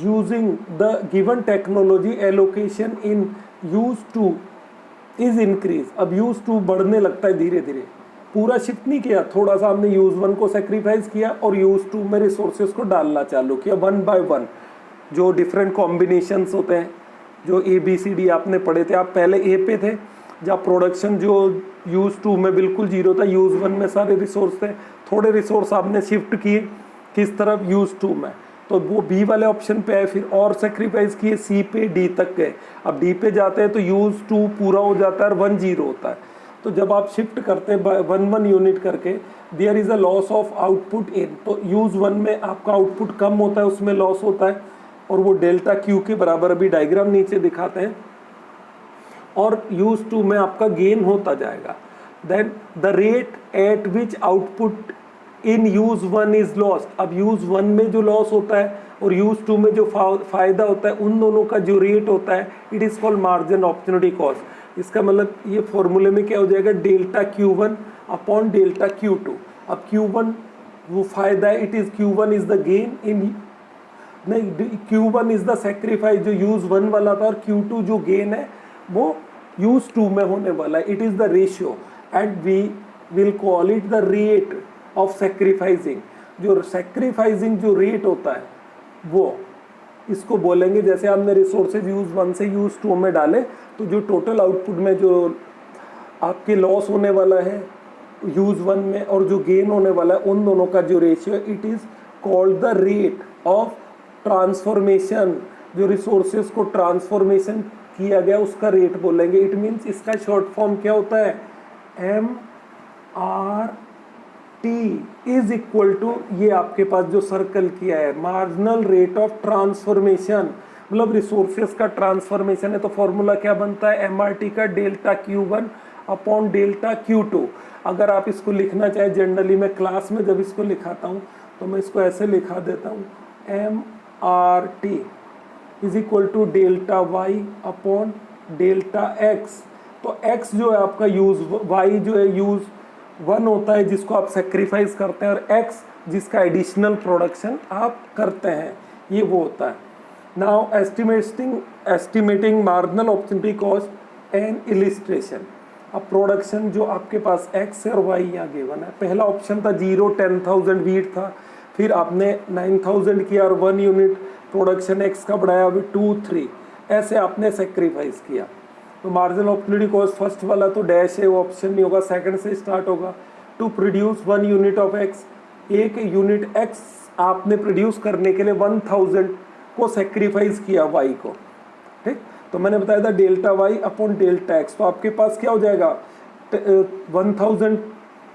using the given technology allocation in use two is increase. अब यूज टू बढ़ने लगता है धीरे धीरे, पूरा शिफ्ट नहीं किया, थोड़ा सा हमने यूज वन को सेक्रीफाइस किया और यूज टू में रिसोर्सेज को डालना चालू किया वन बाय वन। जो डिफरेंट कॉम्बिनेशंस होते हैं, जो ABCD आपने पढ़े थे, आप पहले ए पे थे जब प्रोडक्शन जो यूज टू में बिल्कुल जीरो था, यूज वन में सारे रिसोर्स थे, थोड़े रिसोर्स आपने शिफ्ट किए किस तरफ? यूज टू में, तो वो बी वाले ऑप्शन पे आए, फिर और सेक्रीफाइस किए सी पे, डी तक गए। अब डी पे जाते हैं तो यूज टू पूरा हो जाता है और 1 0 होता है। तो जब आप शिफ्ट करते हैं 1 यूनिट करके, there is a loss of output in. तो यूज वन में आपका आउटपुट कम होता है, उसमें लॉस होता है, और वो डेल्टा क्यू के बराबर अभी डायग्राम नीचे दिखाते हैं। और यूज टू में आपका गेन होता जाएगा। Then the rate at which output in use one is lost. अब यूज वन में जो लॉस होता है और यूज टू में जो फायदा होता है, उन दोनों का जो रेट होता है, it is called margin opportunity cost. इसका मतलब ये फॉर्मूले में क्या हो जाएगा? Delta Q1 upon delta Q2। अब Q1 वो फायदा है, it is Q1 is the gain in, नहीं, Q1 इज द सेक्रीफाइस जो यूज वन वाला था, और Q2 जो गेन है वो यूज टू में होने वाला है। It is the ratio and we will call it the rate of sacrificing. जो सेक्रीफाइसिंग जो रेट होता है वो इसको बोलेंगे। जैसे आपने रिसोर्सेज यूज वन से यूज टू में डाले, तो जो टोटल आउटपुट में जो आपके लॉस होने वाला है यूज वन में और जो गेन होने वाला है, उन दोनों का जो ratio, it is called the rate of transformation. जो रिसोर्सेज को ट्रांसफॉर्मेशन किया गया उसका रेट बोलेंगे। इट मीन्स इसका शॉर्ट फॉर्म क्या होता है? MRT इज इक्वल टू, ये आपके पास जो सर्कल किया है, मार्जिनल रेट ऑफ ट्रांसफॉर्मेशन। मतलब रिसोर्सेज का ट्रांसफॉर्मेशन है, तो फॉर्मूला क्या बनता है? MRT का delta Q1 upon delta Q2। अगर आप इसको लिखना चाहे जनरली, मैं क्लास में जब इसको लिखाता हूँ तो मैं इसको ऐसे लिखा देता हूँ, MRT is equal to delta Y upon delta X। तो X जो है आपका यूज, Y जो है यूज वन होता है जिसको आप सेक्रीफाइस करते हैं, और X जिसका एडिशनल प्रोडक्शन आप करते हैं, ये वो होता है। Now estimating marginal opportunity cost and illustration. अब प्रोडक्शन जो आपके पास X और Y यहाँ गिवन है, पहला ऑप्शन था 0 10,000 वीट था, फिर आपने 9,000 किया और 1 यूनिट प्रोडक्शन X का बढ़ाया, अभी 2 3 ऐसे आपने सेक्रीफाइस किया। तो मार्जिनल अपॉर्चुनिटी कॉस्ट फर्स्ट वाला तो डैश है, वो ऑप्शन नहीं होगा, सेकंड से स्टार्ट होगा। To produce 1 unit of X, एक यूनिट X आपने प्रोड्यूस करने के लिए 1000 को सेक्रीफाइस किया Y को, ठीक। तो मैंने बताया था delta Y upon delta X। तो आपके पास क्या हो जाएगा? 1000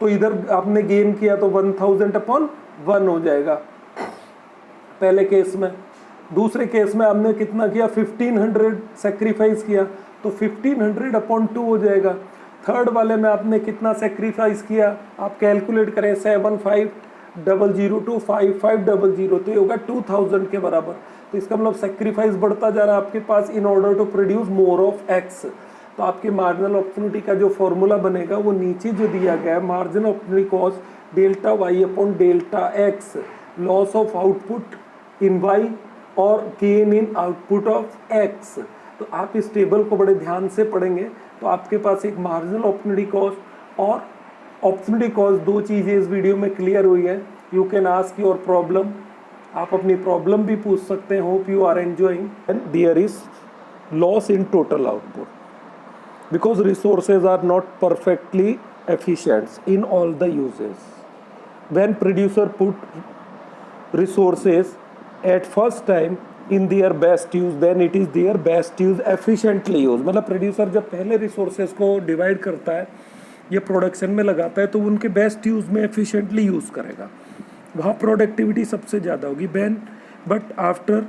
तो इधर आपने गेन किया तो 1000 अपॉन 1 हो जाएगा पहले केस में। दूसरे केस में आपने कितना किया? 1500 सेक्रीफाइस किया, तो 1500 अपॉन 2 हो जाएगा। थर्ड वाले में आपने कितना सेक्रीफाइस किया? आप कैलकुलेट करें, 7500 टू 5500, तो ये होगा 2000 के बराबर। तो इसका मतलब सेक्रीफाइस बढ़ता जा रहा है आपके पास in order to produce more of X। तो आपके मार्जिनल अपॉर्चुनिटी का जो फॉर्मूला बनेगा वो नीचे जो दिया गया है, marginal opportunity cost delta Y upon delta X, loss of output in Y और gain in output of X। तो आप इस टेबल को बड़े ध्यान से पढ़ेंगे तो आपके पास एक मार्जिनल अपॉर्चुनिटी कॉस्ट और अपॉर्चुनिटी कॉस्ट, दो चीज़ें इस वीडियो में क्लियर हुई है। You can ask your problem, आप अपनी प्रॉब्लम भी पूछ सकते हैं। Hope you are enjoying. And there is loss in total output because resources are not perfectly efficient in all the uses. When producer put resources at first time in their best use, then it is their best use efficiently use। मतलब producer जब पहले resources को divide करता है या production में लगाता है तो उनके बेस्ट यूज़ में एफिशिएंटली यूज़ करेगा, वहाँ प्रोडक्टिविटी सबसे ज़्यादा होगी। But after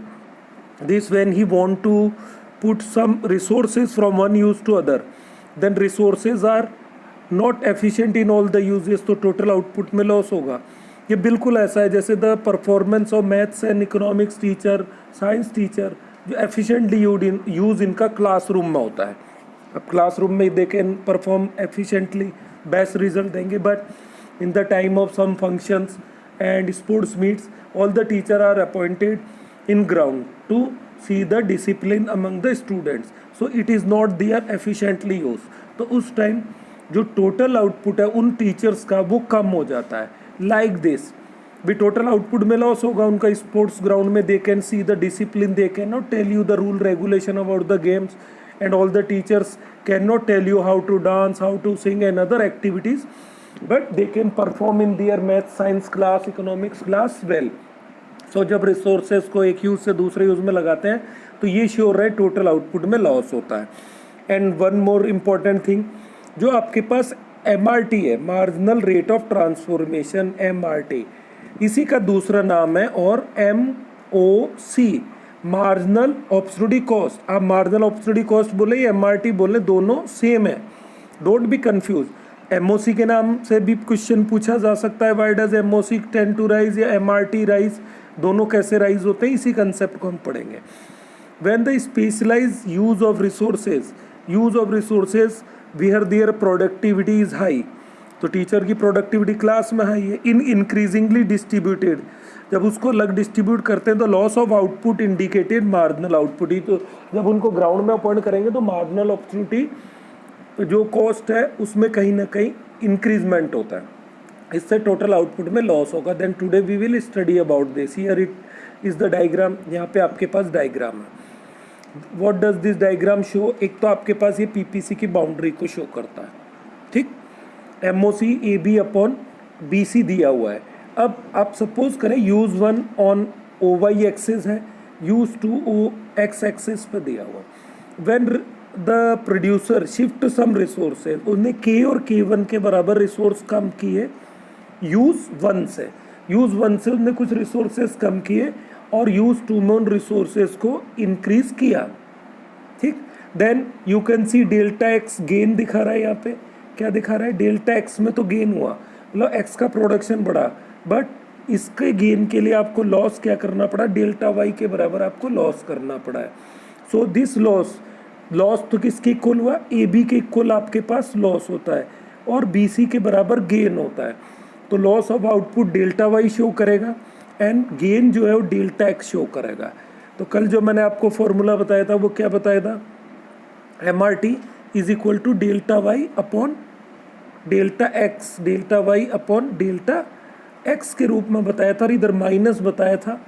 this when he want to put some resources from one use to other, then resources are not efficient in all the uses, तो total output में loss होगा। ये बिल्कुल ऐसा है जैसे the performance of maths and economics teacher, science teacher जो efficiently use इनका क्लासरूम में होता है। अब क्लासरूम में they can perform efficiently, best result देंगे, but in the time of some functions and sports meets all the teacher are appointed in ground to see the discipline among the students, so it is not there efficiently use. तो उस time जो total output है उन teachers का वो कम हो जाता है। लाइक दिस भी टोटल आउटपुट में लॉस होगा उनका स्पोर्ट्स ग्राउंड में, they can see the discipline, they can not tell you the rule regulation about the games, and all the teachers cannot tell you how to dance, how to sing and other activities, but they can perform in their math, science class, economics class well. So जब resources को एक use से दूसरे use में लगाते हैं तो ये श्योर है टोटल आउटपुट में लॉस होता है। And one more important thing, जो आपके पास MRT है, marginal rate of transformation, MRT, इसी का दूसरा नाम है, और MOC, मार्जिनल ऑप्सोनिटी कॉस्ट। आप मार्जिनल ऑप्सोनिटी कॉस्ट बोले या MRT बोले, दोनों सेम है, डोंट बी कंफ्यूज। MOC के नाम से भी क्वेश्चन पूछा जा सकता है, why does MOC tend to rise, या MRT राइज, दोनों कैसे राइज होते हैं, इसी कंसेप्ट को हम पढ़ेंगे। When the specialize use of resources where their productivity is high, तो टीचर की प्रोडक्टिविटी क्लास में हाई है। इन इंक्रीजिंगली डिस्ट्रीब्यूटेड, जब उसको अलग डिस्ट्रीब्यूट करते हैं तो loss of output indicated marginal output ही, तो जब उनको ग्राउंड में अपॉइंट करेंगे तो मार्जिनल अपॉर्चुनिटी जो कॉस्ट है उसमें कहीं ना कहीं इंक्रीजमेंट होता है, इससे टोटल आउटपुट में लॉस होगा। Then today we will study about this. Here it is the diagram, यहाँ पे आपके पास डायग्राम है। What does this diagram show, एक तो आपके पास ये PPC की बाउंड्री को शो करता है, ठीक, MOC AB अपॉन BC दिया हुआ है। अब आप सपोज करें यूज 1 ऑन OY एक्सिस है, यूज 2 OX एक्सिस पर दिया हुआ। When the producer shift some resources, उसने K और K1 के बराबर रिसोर्स कम किए यूज 1 से, उसने कुछ रिसोर्सेज कम किए और यूज 2 में उन रिसोर्सेज को इंक्रीज किया, ठीक। Then you can see delta X gain दिखा रहा है, यहाँ पे क्या दिखा रहा है, डेल्टा एक्स में तो गेन हुआ, मतलब एक्स का प्रोडक्शन बढ़ा, बट इसके गेन के लिए आपको लॉस क्या करना पड़ा, डेल्टा वाई के बराबर आपको लॉस करना पड़ा है। सो दिस लॉस तो किसके इक्वल हुआ, AB के इक्वल आपके पास लॉस होता है और BC के बराबर गेन होता है। तो loss of output delta Y show करेगा एंड गेन जो है वो डेल्टा एक्स शो करेगा। तो कल जो मैंने आपको फॉर्मूला बताया था वो क्या बताया था, MRT is equal to delta Y upon delta X, delta Y upon delta X के रूप में बताया था, और इधर माइनस बताया था,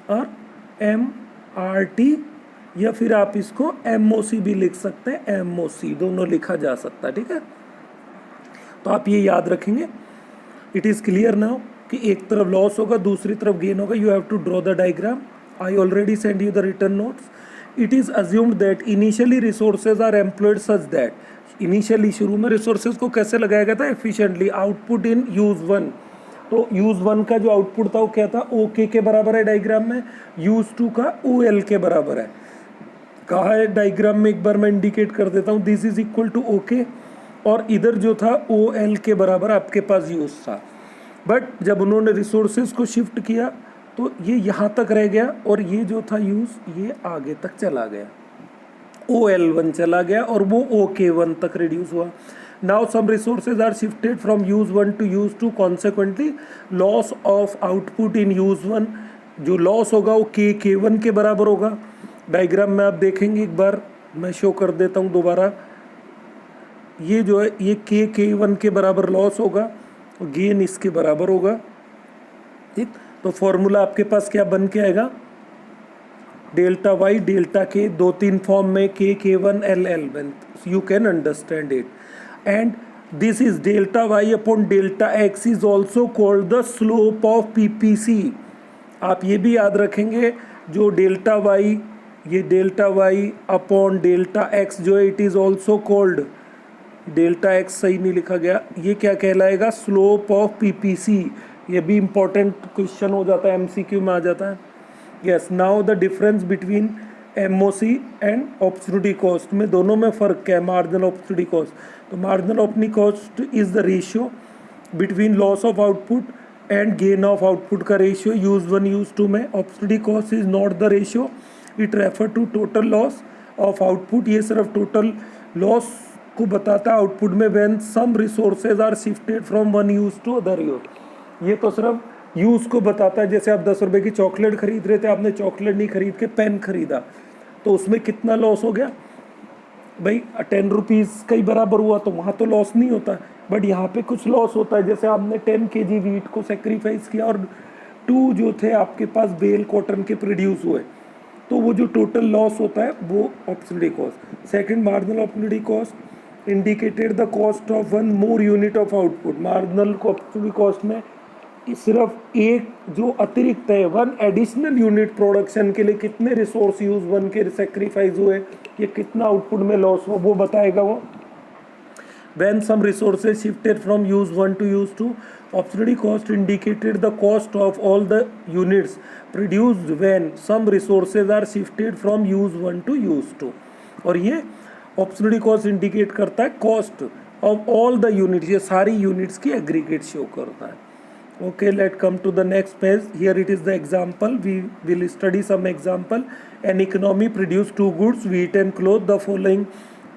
और MRT या फिर आप इसको MOC भी लिख सकते हैं, MOC दोनों लिखा जा सकता है, ठीक है। तो आप ये याद रखेंगे। इट इज़ क्लियर नाउ कि एक तरफ लॉस होगा दूसरी तरफ गेन होगा। You have to draw the diagram. I already send you the return notes. It is assumed that initially resources are employed such that, initially शुरू में रिसोर्सेज को कैसे लगाया गया था, एफिशिएंटली। आउटपुट इन यूज 1, तो यूज 1 का जो आउटपुट था वो क्या था, OK के बराबर है डायग्राम में, यूज 2 का OL के बराबर है। कहा है डायग्राम में, एक बार मैं इंडिकेट कर देता हूँ, this is equal to OK, और इधर जो था OL के बराबर आपके पास यूज था। बट जब उन्होंने रिसोर्सेज को शिफ्ट किया तो ये यहाँ तक रह गया, और ये जो था यूज ये आगे तक चला गया, OL1 चला गया और वो OK1 तक रिड्यूस हुआ। Now some resources are shifted from use 1 to use 2, consequently loss of output in use 1, जो लॉस होगा वो K1 के बराबर होगा। डायग्राम में आप देखेंगे, एक बार मैं शो कर देता हूँ दोबारा, ये जो है ये K1 के बराबर लॉस होगा और गेन इसके बराबर होगा, ठीक। तो फॉर्मूला आपके पास क्या बन के आएगा, डेल्टा वाई डेल्टा के, 2-3 फॉर्म में K1 LL, you can understand it. And this is delta Y upon delta X is also called the slope of PPC। आप ये भी याद रखेंगे, जो डेल्टा वाई, ये delta Y upon delta X जो है, it is also called, delta X सही नहीं लिखा गया, ये क्या कहलाएगा, स्लोप ऑफ PPC। ये भी इंपॉर्टेंट क्वेश्चन हो जाता है, MCQ में आ जाता है। Yes, now the difference between MOC and opportunity cost में, दोनों में फ़र्क क्या है, मार्जिनल ऑप्सोनिटी कॉस्ट। तो marginal opportunity cost is the ratio between loss of output and gain of output का रेशियो यूज 1 यूज 2 में। Opportunity cost is not the ratio, it refer to total loss of output. ये सिर्फ total loss को बताता है output में when some resources are shifted from one use to other use. ये तो सिर्फ यूज़ को बताता है। जैसे आप 10 रुपये की चॉकलेट खरीद रहे थे, आपने चॉकलेट नहीं खरीद के पेन खरीदा, तो उसमें कितना लॉस हो गया भाई? 10 रुपीज़ कई बराबर हुआ, तो वहाँ तो लॉस नहीं होता। बट यहाँ पे कुछ लॉस होता है। जैसे आपने 10 kg वीट को सेक्रीफाइस किया और 2 जो थे आपके पास बेल कॉटन के प्रोड्यूस हुए, तो वो जो टोटल लॉस होता है वो opportunity cost. Second, marginal opportunity cost indicated the cost of one more unit of output. Marginal opportunity cost में सिर्फ एक जो अतिरिक्त है, वन एडिशनल यूनिट प्रोडक्शन के लिए कितने रिसोर्स यूज वन के सेक्रीफाइस हुए, ये कितना आउटपुट में लॉस हुआ, वो बताएगा वो। When some resources shifted from use 1 to use 2, opportunity cost indicated the cost of all the units produced when some resources are shifted from use 1 to use 2। और ये opportunity cost indicate करता है cost of all the units, ये सारी units की aggregate show करता है। Okay, let's come to the next page. Here it is the example. We will study some example. An economy produce two goods, wheat and cloth. The following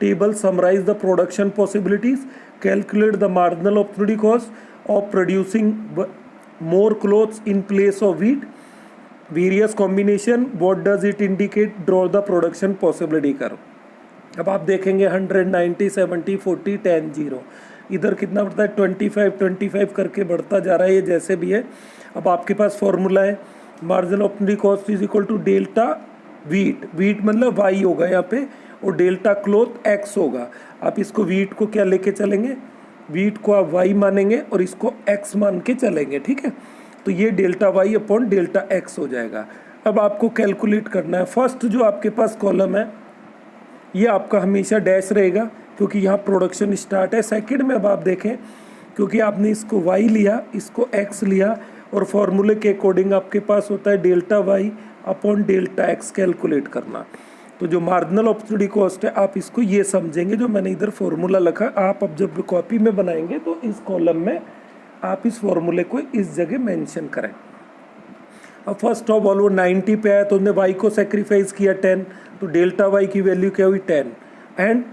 table summarize the production possibilities. Calculate the marginal opportunity cost of producing more clothes in place of wheat. Various combination. What does it indicate? Draw the production possibility curve. अब आप देखेंगे 100, 90, 70, 40, 10, 0। इधर कितना बढ़ता है? 25, 25 करके बढ़ता जा रहा है, ये जैसे भी है। अब आपके पास फॉर्मूला है, marginal opportunity cost is equal to delta wheat. Wheat मतलब वाई होगा यहाँ पे, और डेल्टा क्लोथ एक्स होगा। आप इसको वीट को क्या लेके चलेंगे? वीट को आप वाई मानेंगे और इसको एक्स मान के चलेंगे, ठीक है? तो ये delta Y upon delta X हो जाएगा। अब आपको कैलकुलेट करना है। फर्स्ट जो आपके पास कॉलम है ये आपका हमेशा डैश रहेगा, क्योंकि यहाँ प्रोडक्शन स्टार्ट है। सेकंड में अब आप देखें, क्योंकि आपने इसको y लिया, इसको x लिया, और फॉर्मूले के अकॉर्डिंग आपके पास होता है delta y upon delta x calculate करना। तो जो मार्जिनल अपॉर्चुनिटी कॉस्ट है, आप इसको ये समझेंगे जो मैंने इधर फॉर्मूला लिखा। आप अब जब कॉपी में बनाएंगे तो इस कॉलम में आप इस फॉर्मूले को इस जगह मेंशन करें। अब फर्स्ट ऑफ ऑल वो 90 पे आया तो उन्होंने y को सेक्रीफाइस किया 10, तो डेल्टा y की वैल्यू क्या हुई? 10, एंड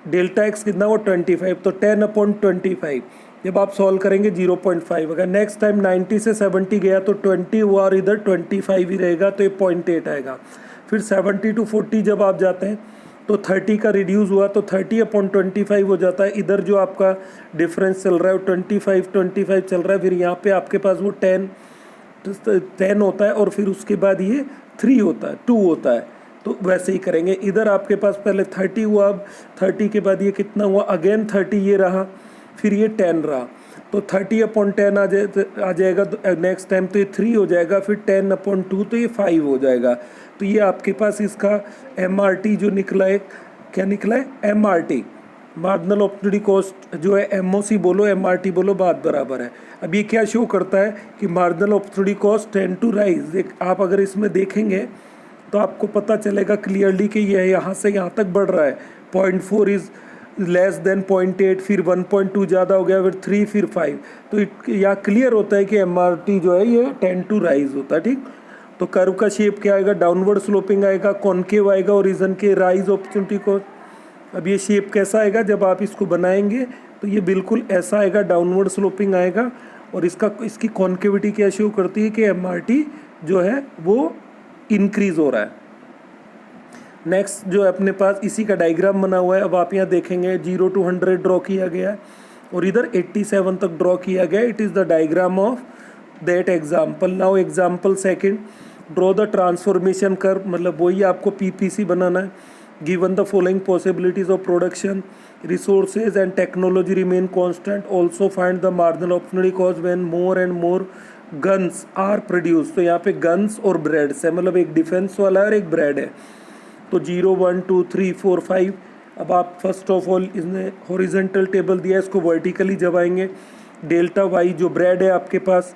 डेल्टा x कितना हुआ? 25, तो 10 अपॉन 25। जब आप सॉल्व करेंगे 0.5। अगर नेक्स्ट टाइम 90 से 70 गया तो 20 हुआ और इधर 25 ही रहेगा, तो ये 0.8 आएगा। फिर 70 to 40 जब आप जाते हैं तो 30 का रिड्यूस हुआ तो 30 अपॉन 25 हो जाता है। इधर जो आपका डिफरेंस चल रहा है वो 25 चल रहा है। फिर यहाँ पे आपके पास वो 10 होता है, और फिर उसके बाद ये 3 होता है, 2 होता है। तो वैसे ही करेंगे। इधर आपके पास पहले 30 हुआ, अब 30 के बाद ये कितना हुआ? अगेन 30 ये रहा, फिर ये 10 रहा, तो 30 अपॉन 10 आ जाएगा नेक्स्ट टाइम, तो ये 3 हो जाएगा। फिर 10 अपॉन 2 तो ये 5 हो जाएगा। तो ये आपके पास इसका MRT जो निकला है, क्या निकला है? MRT, मार्जिनल अपॉर्चुनिटी कॉस्ट जो है, MOC बोलो MRT बोलो, बात बराबर है। अब ये क्या शो करता है कि marginal opportunity cost tend to rise. आप अगर इसमें देखेंगे तो आपको पता चलेगा क्लियरली कि ये यहाँ से यहाँ तक बढ़ रहा है। 0.4 इज़ लेस देन 0.8, फिर 1.2 ज़्यादा हो गया, फिर 3, फिर 5। तो यहाँ क्लियर होता है कि MRT जो है ये टेंड टू राइज होता है, ठीक। तो कर्व का शेप क्या आएगा? डाउनवर्ड स्लोपिंग आएगा, कॉनकेव आएगा, ओरिजिन के राइज अपॉर्चुनिटी कॉस्ट। अब ये शेप कैसा आएगा जब आप इसको बनाएंगे? तो ये बिल्कुल ऐसा आएगा, डाउनवर्ड स्लोपिंग आएगा। और इसकी कॉनकेविटी क्या शो करती है कि MRT जो है वो इंक्रीज हो रहा है। नेक्स्ट जो है अपने पास इसी का डायग्राम बना हुआ है। अब आप यहाँ देखेंगे 0 to 100 ड्रॉ किया गया है और इधर 87 तक ड्रॉ किया गया है। It is the diagram of that example. Now example second, draw the transformation curve, मतलब वही आपको PPC बनाना है। Given the following possibilities of production, resources and technology remain constant, also find the marginal opportunity cost when more and more guns are produce. तो यहाँ पे guns और breads है, मतलब एक डिफेंस वाला है और एक ब्रेड है। तो 0, 1, 2, 3, 4, 5। अब आप फर्स्ट ऑफ ऑल इसने हॉरिजेंटल टेबल दिया है, इसको वर्टिकली जबाएंगे। डेल्टा वाई जो ब्रेड है आपके पास,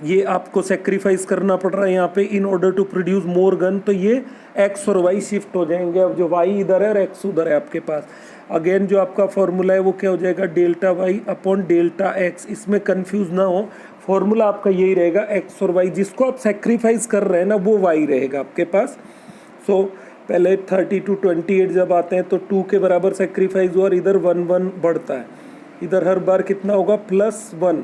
ये आपको सेक्रीफाइस करना पड़ रहा है यहाँ पे in order to produce more gun. तो ये एक्स और वाई शिफ्ट हो जाएंगे। अब जो वाई इधर है और एक्स उधर है आपके पास। अगेन जो आपका फॉर्मूला है वो क्या हो जाएगा? Delta Y upon delta X. इसमें कंफ्यूज ना हो, फॉर्मूला आपका यही रहेगा, एक्स और वाई, जिसको आप सेक्रीफाइस कर रहे हैं ना वो वाई रहेगा आपके पास। सो पहले 30 to 28 जब आते हैं तो 2 के बराबर सेक्रीफाइस हुआ और इधर 1 1 बढ़ता है, इधर हर बार कितना होगा +1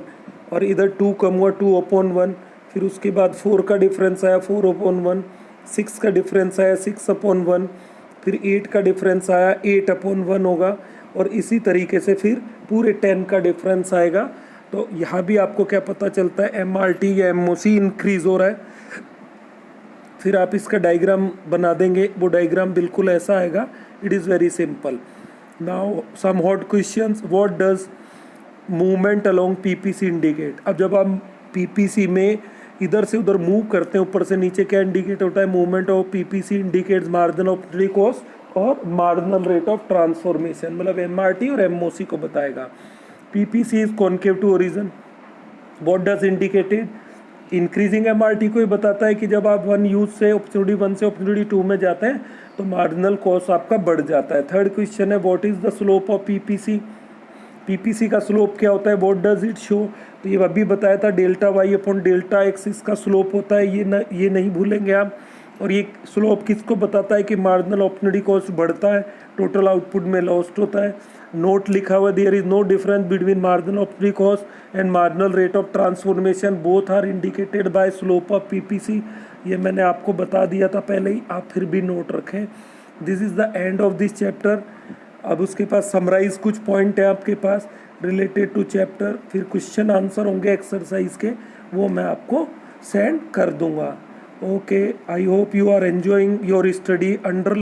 और इधर 2 कम हुआ 2/1, फिर उसके बाद 4 का डिफरेंस आया 4/1, 6 का डिफरेंस आया 6/1, फिर 8 का डिफरेंस आया 8/1 होगा, और इसी तरीके से फिर पूरे 10 का डिफरेंस आएगा। तो यहाँ भी आपको क्या पता चलता है, MRT या MOC इंक्रीज हो रहा है। फिर आप इसका डायग्राम बना देंगे, वो डायग्राम बिल्कुल ऐसा आएगा। It is very simple. Now some hot questions, what does movement along PPC indicate. अब जब हम PPC में इधर से उधर मूव करते हैं ऊपर से नीचे, क्या इंडिकेट होता है, movement of PPC indicates marginal operating cost और मार्जिनल रेट ऑफ ट्रांसफॉर्मेशन, मतलब MRT और MOC को बताएगा। PPC is concave to origin, what does indicated, increasing MRT को ही बताता है कि जब आप वन यूज से अपॉर्चुनिटी 1 से अपॉर्चुनिटी 2 में जाते हैं तो मार्जिनल कॉस्ट आपका बढ़ जाता है। थर्ड क्वेश्चन है, what is the slope of PPC, PPC का स्लोप क्या होता है, व्हाट डज इट शो। तो ये अभी बताया था ΔY/ΔX इसका स्लोप होता है, ये नहीं भूलेंगे आप। और ये स्लोप किसको बताता है कि मार्जिनल अपॉर्चुनिटी कॉस्ट बढ़ता है, टोटल आउटपुट में लॉस्ट होता है। नोट लिखा हुआ, there is no difference between marginal opportunity cost and marginal rate of transformation, both are indicated by slope of PPC। ये मैंने आपको बता दिया था पहले ही, आप फिर भी नोट रखें। This is the end of this chapter. अब उसके पास समराइज कुछ पॉइंट है आपके पास रिलेटेड टू चैप्टर, फिर क्वेश्चन आंसर होंगे एक्सरसाइज के, वो मैं आपको सेंड कर दूंगा। Okay, I hope you are enjoying your study under